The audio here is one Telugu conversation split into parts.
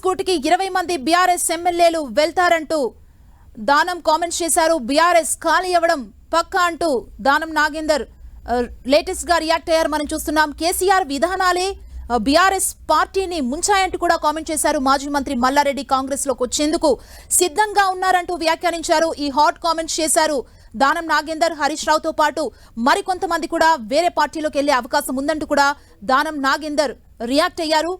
కూటికి 20 మంది బీఆర్ఎస్ ఎమ్మెల్యేలు వెళ్తారంటూ దానం కామెంట్స్ చేశారు. బీఆర్ఎస్ ఖాళీ అవ్వడం పక్కా అంటూ దానం నాగేందర్ లేటెస్ట్ గా రియాక్ట్ అయ్యారు. మనం చూస్తున్నాం కేసీఆర్ విధానాలే బీఆర్ఎస్ పార్టీని ముంచాయంటూ కూడా కామెంట్ చేశారు. మాజీ మంత్రి మల్లారెడ్డి కాంగ్రెస్ లోకి వచ్చేందుకు సిద్ధంగా ఉన్నారంటూ వ్యాఖ్యానించారు. ఈ హాట్ కామెంట్స్ చేశారు దానం నాగేందర్. హరీష్ రావుతో పాటు మరికొంతమంది కూడా వేరే పార్టీలోకి వెళ్లే అవకాశం ఉందంటూ కూడా దానం నాగేందర్ రియాక్ట్ అయ్యారు.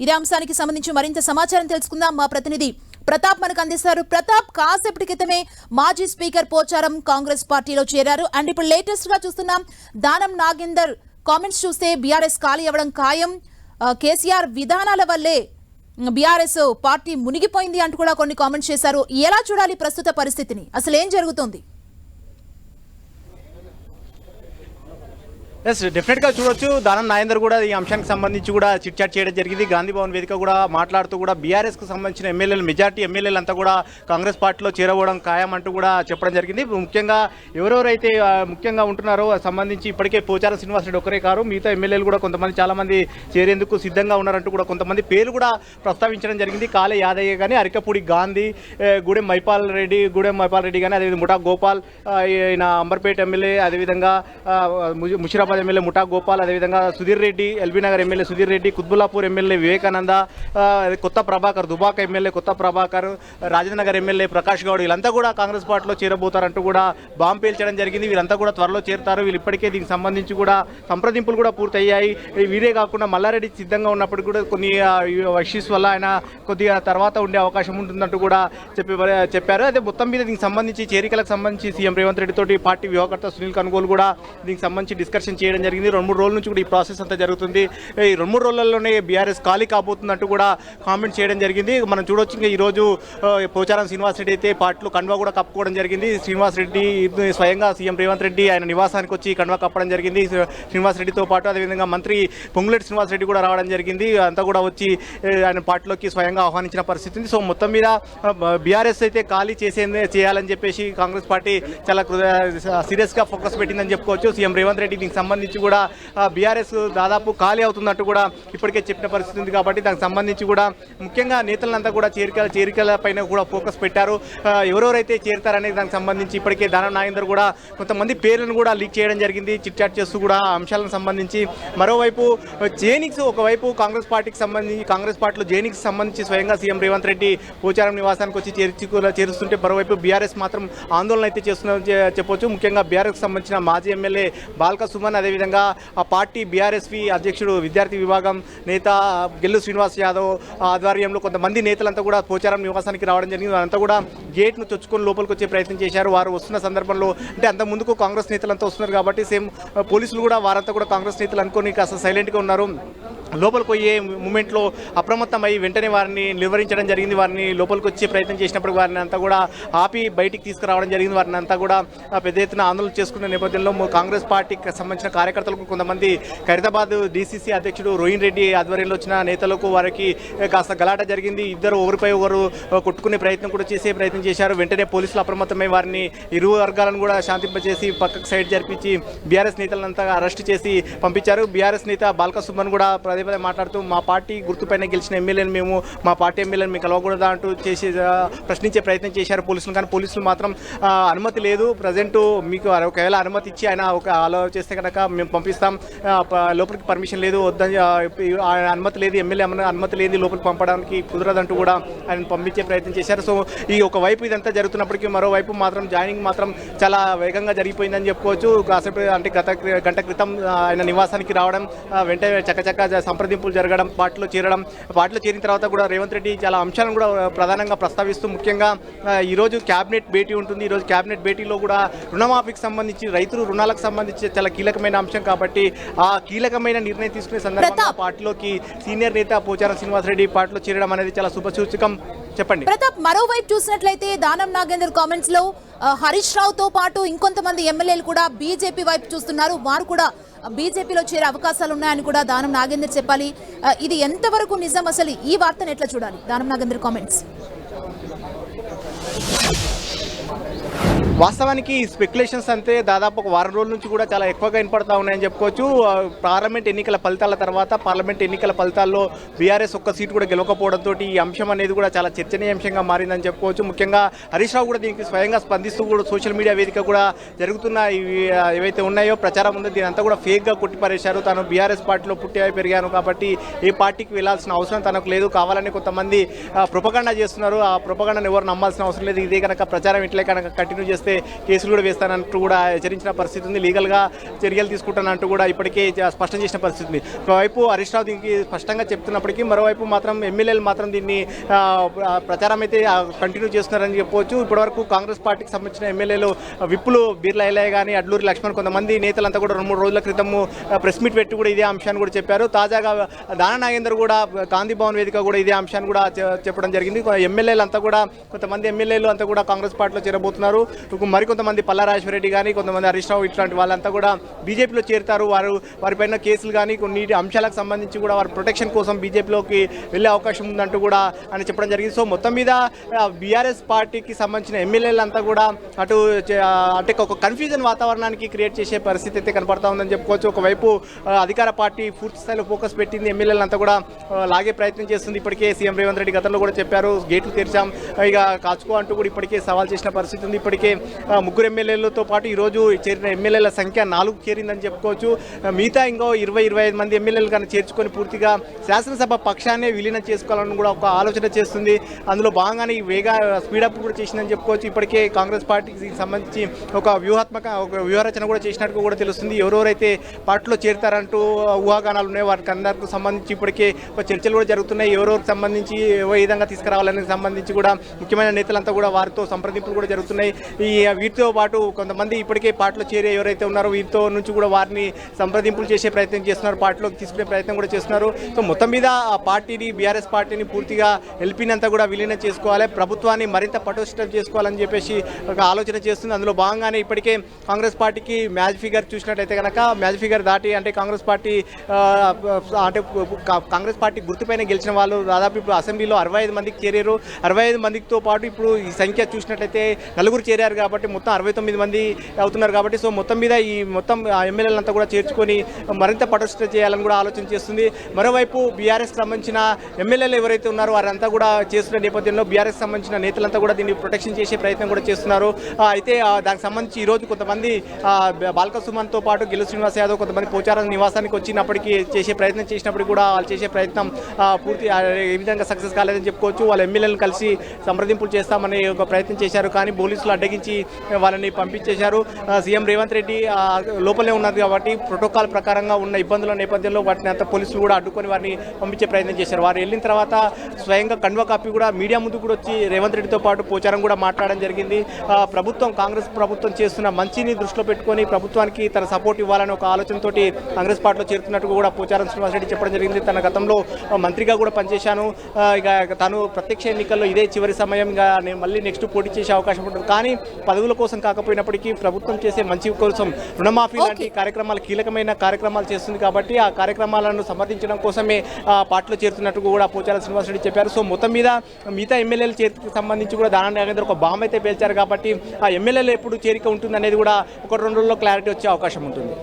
ఇదే అంశానికి సంబంధించి మరింత సమాచారం తెలుసుకుందాం. మా ప్రతినిధి ప్రతాప్ మనకు అందిస్తారు. ప్రతాప్, కాసేపటి క్రితమే మాజీ స్పీకర్ పోచారం కాంగ్రెస్ పార్టీలో చేరారు. అండ్ ఇప్పుడు లేటెస్ట్ గా చూస్తున్నాం దానం నాగేందర్ కామెంట్స్ చూస్తే బీఆర్ఎస్ ఖాళీ అవ్వడం ఖాయం, కేసీఆర్ విధానాల వల్లే బీఆర్ఎస్ పార్టీ మునిగిపోయింది అంటూ కూడా కొన్ని కామెంట్స్ చేశారు. ఎలా చూడాలి ప్రస్తుత పరిస్థితిని, అసలు ఏం జరుగుతోంది? ఎస్, డెఫినెట్గా చూడొచ్చు. దానం నాగేందర్ కూడా ఈ అంశానికి సంబంధించి కూడా చిట్ చాట్ చేయడం జరిగింది. గాంధీ భవన్ వేదిక కూడా మాట్లాడుతూ కూడా బీఆర్ఎస్కు సంబంధించిన ఎమ్మెల్యేలు మెజార్టీ ఎమ్మెల్యేలు అంతా కూడా కాంగ్రెస్ పార్టీలో చేరవడం ఖాయం అంటూ కూడా చెప్పడం జరిగింది. ముఖ్యంగా ఎవరెవరైతే ముఖ్యంగా ఉంటున్నారో సంబంధించి ఇప్పటికే పోచారం శ్రీనివాసరెడ్డి ఒకరే కారు, మిగతా ఎమ్మెల్యేలు కూడా కొంతమంది చాలామంది చేరేందుకు సిద్ధంగా ఉన్నారంటూ కూడా కొంతమంది పేర్లు కూడా ప్రస్తావించడం జరిగింది. కాళే యాదయ్య కానీ, అరికపూడి గాంధీ, గూడెం మైపాల్ రెడ్డి కానీ, అదేవిధంగా ముఠా గోపాల్, ఈయన అంబర్పేట ఎమ్మెల్యే, అదేవిధంగా ముషిరాబాద్ ఎమ్మెల్యే ముఠా గోపాల్, అదేవిధంగా Sudheer Reddy, LB Nagar MLA Sudheer Reddy, Quthbullapur MLA Vivekananda, Kotha Prabhakar, Dubbaka MLA Kotha Prabhakar, Rajendra Nagar MLA Prakash Goud, వీళ్ళంతా కూడా కాంగ్రెస్ పార్టీలో చేరబోతారంటూ కూడా బాంబు పేల్చడం జరిగింది. వీళ్ళంతా కూడా త్వరలో చేరుతారు. వీళ్ళు ఇప్పటికే దీనికి సంబంధించి కూడా సంప్రదింపులు కూడా పూర్తయ్యాయి. వీరే కాకుండా మల్లారెడ్డి సిద్ధంగా ఉన్నప్పుడు కూడా కొన్ని ఇష్యూస్ వల్ల ఆయన కొద్దిగా తర్వాత ఉండే అవకాశం ఉంటుందంటూ కూడా చెప్పారు. అదే మొత్తం మీద దీనికి సంబంధించి చేరికలకు సంబంధించి సీఎం రేవంత్ రెడ్డి తోటి పార్టీ వ్యూహకర్త సునీల్ కనుగోలు కూడా దీనికి సంబంధించి డిస్కషన్ చేయడం జరిగింది. 2-3 రోజుల నుంచి కూడా ఈ ప్రాసెస్ అంతా జరుగుతుంది. ఈ 2-3 రోజుల్లోనే బీఆర్ఎస్ ఖాళీ కాబోతుందంటూ కూడా కామెంట్ చేయడం జరిగింది. మనం చూడొచ్చు. ఇంకా ఈరోజు పోచారం శ్రీనివాసరెడ్డి అయితే పార్టీలో కండువా కూడా కప్పుకోవడం జరిగింది. శ్రీనివాసరెడ్డి స్వయంగా సీఎం రేవంత్ రెడ్డి ఆయన నివాసానికి వచ్చి కండువా కప్పడం జరిగింది. శ్రీనివాసరెడ్డితో పాటు అదేవిధంగా మంత్రి పొంగులేటి శ్రీనివాసరెడ్డి కూడా రావడం జరిగింది. అంతా కూడా వచ్చి ఆయన పార్టీలోకి స్వయంగా ఆహ్వానించిన పరిస్థితి ఉంది. సో మొత్తం మీద బీఆర్ఎస్ అయితే ఖాళీ చేయాలని చెప్పేసి కాంగ్రెస్ పార్టీ చాలా సీరియస్గా ఫోకస్ పెట్టిందని చెప్పుకోవచ్చు. సీఎం రేవంత్ రెడ్డి దీనికి సంబంధించి కూడా బీఆర్ఎస్ దాదాపు ఖాళీ అవుతున్నట్టు కూడా ఇప్పటికే చెప్పిన పరిస్థితి ఉంది. కాబట్టి దానికి సంబంధించి కూడా ముఖ్యంగా నేతలంతా కూడా చేరికల పైన కూడా ఫోకస్ పెట్టారు. ఎవరెవరైతే చేరుతారనే దానికి సంబంధించి ఇప్పటికే దానం నాగేందర్ కూడా కొంతమంది పేర్లను కూడా లీక్ చేయడం జరిగింది, చిట్ చాట్ చేస్తూ కూడా అంశాలకు సంబంధించి. మరోవైపు జేనిక్స్, ఒకవైపు కాంగ్రెస్ పార్టీలో జేనిక్స్ సంబంధించి స్వయంగా సీఎం రేవంత్ రెడ్డి పోచారం నివాసానికి వచ్చి చేరుస్తుంటే మరోవైపు బీఆర్ఎస్ మాత్రం ఆందోళన అయితే చేస్తుందని చెప్పొచ్చు. ముఖ్యంగా బీఆర్ఎస్ సంబంధించిన మాజీ ఎమ్మెల్యే బాల్క సుమన్, అదేవిధంగా ఆ పార్టీ బీఆర్ఎస్పీ అధ్యక్షుడు విద్యార్థి విభాగం నేత గెల్లు శ్రీనివాస్ యాదవ్ ఆధ్వర్యంలో కొంతమంది నేతలంతా కూడా పోచారం నివాసానికి రావడం జరిగింది. వారంతా కూడా గేట్ను చొచ్చుకొని లోపలికి వచ్చే ప్రయత్నం చేశారు. వారు వస్తున్న సందర్భంలో అంటే అంత ముందుకు కాంగ్రెస్ నేతలంతా వస్తున్నారు కాబట్టి సేమ్ పోలీసులు కూడా వారంతా కూడా కాంగ్రెస్ నేతలు అనుకొని కాస్త సైలెంట్గా ఉన్నారు. లోపలికి పోయే మూమెంట్లో అప్రమత్తమై వెంటనే వారిని నిర్వహించడం జరిగింది. వారిని లోపలికి వచ్చే ప్రయత్నం చేసినప్పుడు వారిని అంతా కూడా ఆపి బయటికి తీసుకురావడం జరిగింది. వారిని అంతా కూడా పెద్ద ఎత్తున ఆందోళన చేసుకున్న నేపథ్యంలో కాంగ్రెస్ పార్టీకి సంబంధించిన కార్యకర్తలకు కొంతమంది ఖైరతాబాద్ డీసీసీ అధ్యక్షుడు రోహిన్ రెడ్డి ఆధ్వర్యంలో వచ్చిన నేతలకు వారికి కాస్త గలాట జరిగింది. ఇద్దరు ఒకరిపై ఒకరు కొట్టుకునే ప్రయత్నం కూడా ప్రయత్నం చేశారు. వెంటనే పోలీసులు అప్రమత్తమై వారిని ఇరు వర్గాలను కూడా శాంతింపజేసి పక్కకు సైడ్ జరిపించి బీఆర్ఎస్ నేతలంతా అరెస్ట్ చేసి పంపించారు. బీఆర్ఎస్ నేత బాల్క సుమన్ కూడా పదే మాట్లాడుతూ మా పార్టీ గుర్తుపైన గెలిచిన ఎమ్మెల్యేలు మేము, మా పార్టీ ఎమ్మెల్యేలు మీకు కలవకూడదా అంటూ ప్రశ్నించే ప్రయత్నం చేశారు పోలీసులు. కానీ పోలీసులు మాత్రం అనుమతి లేదు, ప్రజెంట్ మీకు ఒకవేళ అనుమతి ఇచ్చి ఆయన అలో చేస్తే కనుక మేము పంపిస్తాం, లోపలికి పర్మిషన్ లేదు, వద్దని అనుమతి లేదు, ఎమ్మెల్యే అనుమతి లేదు, లోపలికి పంపడానికి కుదరదంటూ కూడా ఆయన పంపించే ప్రయత్నం చేశారు. సో ఈ ఒకవైపు ఇదంతా జరుగుతున్నప్పటికీ మరోవైపు మాత్రం జాయినింగ్ మాత్రం చాలా వేగంగా జరిగిపోయిందని చెప్పుకోవచ్చు. కాసేపు అంటే గంట క్రితం ఆయన నివాసానికి రావడం, వెంటనే చక్కచక్క సంప్రదింపులు జరగడం, పార్టీలో చేరిన తర్వాత కూడా రేవంత్ రెడ్డి చాలా అంశాలను కూడా ప్రధానంగా ప్రస్తావిస్తూ ముఖ్యంగా ఈరోజు క్యాబినెట్ భేటీ ఉంటుంది. ఈరోజు క్యాబినెట్ భేటీలో కూడా రుణమాఫీకి సంబంధించి, రైతులు రుణాలకు సంబంధించి చాలా కీలకమైన అంశం కాబట్టి ఆ కీలకమైన నిర్ణయం తీసుకునే సందర్భంగా పార్టీలోకి సీనియర్ నేత పోచారం శ్రీనివాసరెడ్డి పార్టీలో చేరడం అనేది చాలా శుభసూచకం. చెప్పండి ప్రతాప్. మరోవైపు చూసినట్లయితే దానం నాగేందర్ కామెంట్స్ లో హరీష్ రావుతో పాటు ఇంకొంతమంది ఎమ్మెల్యేలు కూడా బీజేపీ వైపు చూస్తున్నారు. వారు కూడా బీజేపీలో చేరే అవకాశాలు ఉన్నాయని కూడా దానం నాగేందర్ చెప్పాలి. ఇది ఎంతవరకు నిజం, అసలు ఈ వార్తను ఎట్లా చూడాలి? దానం నాగేందర్ కామెంట్స్. వాస్తవానికి స్పెక్యులేషన్స్ అంతే దాదాపు ఒక వారం రోజుల నుంచి కూడా చాలా ఎక్కువగా వినపడతా ఉన్నాయని చెప్పుకోవచ్చు. పార్లమెంట్ ఎన్నికల ఫలితాల తర్వాత పార్లమెంట్ ఎన్నికల ఫలితాల్లో బీఆర్ఎస్ ఒక్క సీటు కూడా గెలవకపోవడంతో ఈ అంశం అనేది కూడా చాలా చర్చనీయాంశంగా మారిందని చెప్పుకోవచ్చు. ముఖ్యంగా హరీష్ రావు కూడా దీనికి స్వయంగా స్పందిస్తూ కూడా సోషల్ మీడియా వేదిక కూడా జరుగుతున్న ఇవి ఏవైతే ఉన్నాయో ప్రచారం ఉందో దీని అంతా కూడా ఫేక్గా కొట్టిపారేశారు. తాను బీఆర్ఎస్ పార్టీలో పుట్టి పెరిగాను కాబట్టి ఏ పార్టీకి వెళ్లాల్సిన అవసరం తనకు లేదు, కావాలని కొంతమంది ప్రొపగండా చేస్తున్నారు. ఆ ప్రొపగండాను ఎవరు నమ్మాల్సిన అవసరం లేదు. ఇదే కనుక ప్రచారం ఇట్లే కనుక కంటిన్యూ చేస్తే కేసులు కూడా వేస్తానంటూ కూడా హెచ్చరించిన పరిస్థితి ఉంది. లీగల్గా చర్యలు తీసుకుంటానంటూ కూడా ఇప్పటికే స్పష్టం చేసిన పరిస్థితి ఉంది. ఒకవైపు హరీష్ రావు దీనికి స్పష్టంగా చెప్తున్నప్పటికీ మరోవైపు మాత్రం ఎమ్మెల్యేలు మాత్రం దీన్ని ప్రచారం అయితే కంటిన్యూ చేస్తున్నారని చెప్పవచ్చు. ఇప్పటివరకు కాంగ్రెస్ పార్టీకి సంబంధించిన ఎమ్మెల్యేలు విప్పులు బీర్లా ఎల్లయ్య కానీ అడ్లూరి లక్ష్మణ్ కొంతమంది నేతలంతా కూడా 2-3 రోజుల క్రితము ప్రెస్ మీట్ పెట్టి కూడా ఇదే అంశాన్ని కూడా చెప్పారు. తాజాగా దాన నాగేందర్ కూడా గాంధీ భవన్ వేదిక కూడా ఇదే అంశాన్ని కూడా చెప్పడం జరిగింది. ఎమ్మెల్యేలు అంతా కూడా కొంతమంది ఎమ్మెల్యేలు అంతా కూడా కాంగ్రెస్ పార్టీలో చేరబోతున్నారు. మరికొంతమంది పల్లారాజరెడ్డి కానీ కొంతమంది హరీష్ రావు ఇట్లాంటి వాళ్ళంతా కూడా బీజేపీలో చేరుతారు. వారిపైన కేసులు కానీ కొన్ని అంశాలకు సంబంధించి కూడా వారి ప్రొటెక్షన్ కోసం బీజేపీలోకి వెళ్ళే అవకాశం ఉందంటూ కూడా ఆయన చెప్పడం జరిగింది. సో మొత్తం మీద బీఆర్ఎస్ పార్టీకి సంబంధించిన ఎమ్మెల్యేలంతా కూడా అంటే ఒక కన్ఫ్యూజన్ వాతావరణానికి క్రియేట్ చేసే పరిస్థితి అయితే కనపడతా ఉందని చెప్పుకోవచ్చు. ఒకవైపు అధికార పార్టీ పూర్తి స్థాయిలో ఫోకస్ పెట్టింది, ఎమ్మెల్యేలంతా కూడా లాగే ప్రయత్నం చేస్తుంది. ఇప్పటికే సీఎం రేవంత్ రెడ్డి గతంలో కూడా చెప్పారు గేట్లు తెరిచాం ఇక కాచుకో అంటూ కూడా ఇప్పటికే సవాల్ చేసిన పరిస్థితి ఉంది. ఇప్పటికే 3 ఎమ్మెల్యేలతో పాటు ఈరోజు చేరిన ఎమ్మెల్యేల సంఖ్య 4 చేరిందని చెప్పుకోవచ్చు. మిగతా ఇంకో 20-25 మంది ఎమ్మెల్యేలు కానీ చేర్చుకొని పూర్తిగా శాసనసభ పక్షాన్ని విలీనం చేసుకోవాలని కూడా ఒక ఆలోచన చేస్తుంది. అందులో భాగంగానే ఈ స్పీడప్ కూడా చేసిందని చెప్పుకోవచ్చు. ఇప్పటికే కాంగ్రెస్ పార్టీకి సంబంధించి ఒక వ్యూహరచన కూడా చేసినట్టు కూడా తెలుస్తుంది. ఎవరెవరైతే పార్టీలో చేరుతారంటూ ఊహాగానాలు ఉన్నాయో వాటికి అందరికి సంబంధించి ఇప్పటికే ఒక చర్చలు కూడా జరుగుతున్నాయి. ఎవరెవరికి సంబంధించి ఏ విధంగా తీసుకురావాలని సంబంధించి కూడా ముఖ్యమైన నేతలంతా కూడా వారితో సంప్రదింపులు కూడా జరుగుతున్నాయి. వీటితో పాటు కొంతమంది ఇప్పటికే పార్టీలో చేరే ఎవరైతే ఉన్నారో వీరితో నుంచి కూడా వారిని సంప్రదింపులు చేసే ప్రయత్నం చేస్తున్నారు, పార్టీలోకి తీసుకునే ప్రయత్నం కూడా చేస్తున్నారు. సో మొత్తం మీద ఆ పార్టీని బీఆర్ఎస్ పార్టీని పూర్తిగా ఎల్పీనంతా కూడా విలీనం చేసుకోవాలి, ప్రభుత్వాన్ని మరింత పటిష్టం చేసుకోవాలని చెప్పేసి ఒక ఆలోచన చేస్తుంది. అందులో భాగంగానే ఇప్పటికే కాంగ్రెస్ పార్టీకి మ్యాచ్ ఫిగర్ చూసినట్టయితే కనుక మ్యాచ్ ఫిగర్ దాటి అంటే కాంగ్రెస్ పార్టీ గుర్తుపైన గెలిచిన వాళ్ళు దాదాపు ఇప్పుడు అసెంబ్లీలో 65 మందికి చేరారు. 65 మందితో పాటు ఇప్పుడు ఈ సంఖ్య చూసినట్లయితే 4 చేరారు కాబట్టి మొత్తం 69 మంది అవుతున్నారు కాబట్టి సో మొత్తం మీద ఈ మొత్తం ఎమ్మెల్యేలంతా కూడా చేర్చుకొని మరింత పటిష్ట చేయాలని కూడా ఆలోచన చేస్తుంది. మరోవైపు బీఆర్ఎస్కి సంబంధించిన ఎమ్మెల్యేలు ఎవరైతే ఉన్నారో వారంతా కూడా చేస్తున్న నేపథ్యంలో బీఆర్ఎస్ సంబంధించిన నేతలంతా కూడా దీన్ని ప్రొటెక్షన్ చేసే ప్రయత్నం కూడా చేస్తున్నారు. అయితే దానికి సంబంధించి ఈరోజు కొంతమంది బాల్క సుమన్తో పాటు గెలు శ్రీనివాస్ యాదవ్ కొంతమంది పోచారం నివాసానికి వచ్చినప్పటికీ చేసే ప్రయత్నం చేసినప్పటికీ కూడా వాళ్ళు చేసే ప్రయత్నం పూర్తి ఏ విధంగా సక్సెస్ కాలేదని చెప్పుకోవచ్చు. వాళ్ళ ఎమ్మెల్యేలను కలిసి సంప్రదింపులు చేస్తామని ఒక ప్రయత్నం చేశారు, కానీ పోలీసులు అడ్డగించి వాళ్ళని పంపించేశారు. సీఎం రేవంత్ రెడ్డి లోపలే ఉన్నారు కాబట్టి ప్రోటోకాల్ ప్రకారంగా ఉన్న ఇబ్బందుల నేపథ్యంలో వాటిని అంతా పోలీసులు కూడా అడ్డుకొని వారిని పంపించే ప్రయత్నం చేశారు. వారు వెళ్ళిన తర్వాత స్వయంగా కండువా కాపీ కూడా మీడియా ముందు కూడా వచ్చి రేవంత్ రెడ్డితో పాటు పోచారం కూడా మాట్లాడడం జరిగింది. కాంగ్రెస్ ప్రభుత్వం చేస్తున్న మంచిని దృష్టిలో పెట్టుకొని ప్రభుత్వానికి తన సపోర్ట్ ఇవ్వాలని ఒక ఆలోచనతోటి కాంగ్రెస్ పార్టీలో చేరుతున్నట్టు కూడా పోచారం శ్రీనివాస్ రెడ్డి చెప్పడం జరిగింది. తన గతంలో మంత్రిగా కూడా పనిచేశాను, ఇక తను ప్రత్యక్ష ఎన్నికల్లో ఇదే చివరి సమయంగా నేను మళ్ళీ నెక్స్ట్ పోటీ చేసే అవకాశం ఉంటుంది, కానీ పదవుల కోసం కాకపోయినప్పటికీ ప్రభుత్వం చేసే మంచి కోసం రుణమాఫీ లాంటి కార్యక్రమాలు కీలకమైన కార్యక్రమాలు చేస్తుంది కాబట్టి ఆ కార్యక్రమాలను సమర్థించడం కోసమే పార్టీలో చేరుతున్నట్టు కూడా పోచారం శ్రీనివాస్ రెడ్డి చెప్పారు. సో మొత్తం మీద మిగతా ఎమ్మెల్యేల చేతికి సంబంధించి కూడా దానం నాగేందర్ ఒక బాంబు అయితే పేల్చారు కాబట్టి ఆ ఎమ్మెల్యేలు ఎప్పుడు చేరిక ఉంటుంది అనేది కూడా 1-2 రోజుల్లో క్లారిటీ వచ్చే అవకాశం ఉంటుంది.